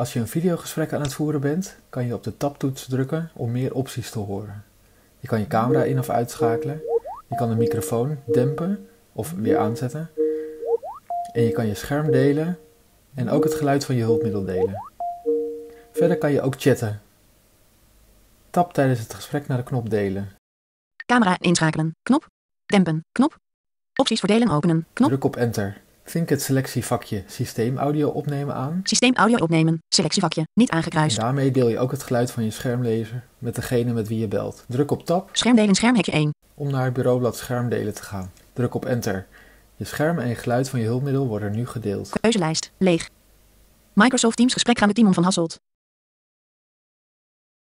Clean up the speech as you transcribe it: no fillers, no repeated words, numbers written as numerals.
Als je een videogesprek aan het voeren bent, kan je op de tabtoets drukken om meer opties te horen. Je kan je camera in- of uitschakelen. Je kan de microfoon dempen of weer aanzetten. En je kan je scherm delen en ook het geluid van je hulpmiddel delen. Verder kan je ook chatten. Tap tijdens het gesprek naar de knop delen. Camera inschakelen. Knop. Dempen. Knop. Opties voor delen openen. Knop. Druk op enter. Vink het selectievakje systeemaudio opnemen aan. Systeem audio opnemen. Selectievakje. Niet En aangekruist. daarmee deel je ook het geluid van je schermlezer met degene met wie je belt. Druk op tab Schermdelen schermhekje 1. om naar het bureaublad schermdelen te gaan. Druk op enter. Je scherm en je geluid van je hulpmiddel worden nu gedeeld. Keuzelijst. Leeg. Microsoft Teams gesprek gaan met Timon van Hasselt.